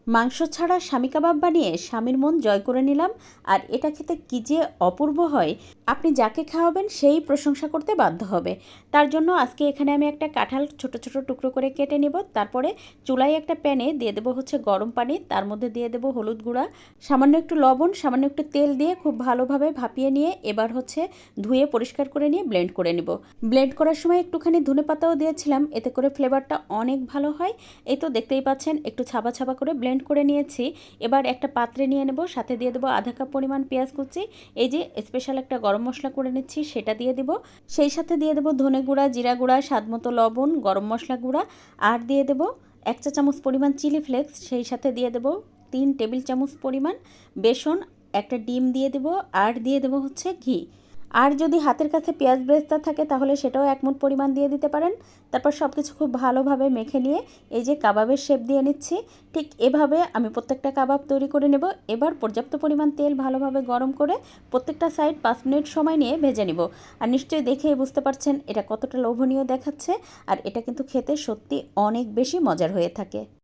মাংস ছাড়া স্বামী কাবাব বানিয়ে স্বামীর মন জয় করে নিলাম। আর এটা খেতে কী যে অপূর্ব হয়, আপনি যাকে খাওয়াবেন সেই প্রশংসা করতে বাধ্য হবে। তার জন্য আজকে এখানে আমি একটা কাঁঠাল ছোট ছোট টুকরো করে কেটে নেব। তারপরে চুলায় একটা প্যানে দিয়ে দেবো হচ্ছে গরম পানি, তার মধ্যে দিয়ে দেবো হলুদ গুঁড়া, সামান্য একটু লবণ, সামান্য একটু তেল দিয়ে খুব ভালোভাবে ভাপিয়ে নিয়ে এবার হচ্ছে ধুয়ে পরিষ্কার করে নিয়ে ব্লেন্ড করে নেব। ব্লেন্ড করার সময় একটুখানি ধনেপাতাও দিয়েছিলাম, এতে করে ফ্লেভারটা অনেক ভালো হয়। এই তো দেখতেই পাচ্ছেন একটু ছাবা ছাবা করে ব্লেন্ড করে নিয়েছি। এবার একটা পাত্রে নিয়ে নেব, সাথে দিয়ে দেবো আধা কাপ পরিমাণ পেঁয়াজ কুচি, এই যে স্পেশাল একটা গরম মশলা করে নিচ্ছি সেটা দিয়ে দেবো, সেই সাথে দিয়ে দেবো ধনে গুঁড়া, জিরা গুঁড়া, স্বাদমতো লবণ, গরম মশলা গুঁড়া, আর দিয়ে দেবো 1 চা চামচ পরিমাণ চিলি ফ্লেক্স, সেই সাথে দিয়ে দেবো 3 টেবিল চামচ পরিমাণ বেসন, একটা ডিম দিয়ে দেবো, আর দিয়ে দেবো হচ্ছে ঘি। আর যদি হাতের কাছে পেঁয়াজ ব্রেস্তা থাকে তাহলে সেটাও 1 মুঠ পরিমাণ দিয়ে দিতে পারেন। তারপর সব কিছু খুব ভালোভাবে মেখে নিয়ে এই যে কাবাবের শেপ দিয়ে নিচ্ছি। ঠিক এভাবে আমি প্রত্যেকটা কাবাব তৈরি করে নেব। এবার পর্যাপ্ত পরিমাণ তেল ভালোভাবে গরম করে প্রত্যেকটা সাইড 5 মিনিট সময় নিয়ে ভেজে নিব। আর নিশ্চয়ই দেখেই বুঝতে পারছেন এটা কতটা লোভনীয় দেখাচ্ছে, আর এটা কিন্তু খেতে সত্যি অনেক বেশি মজার হয়ে থাকে।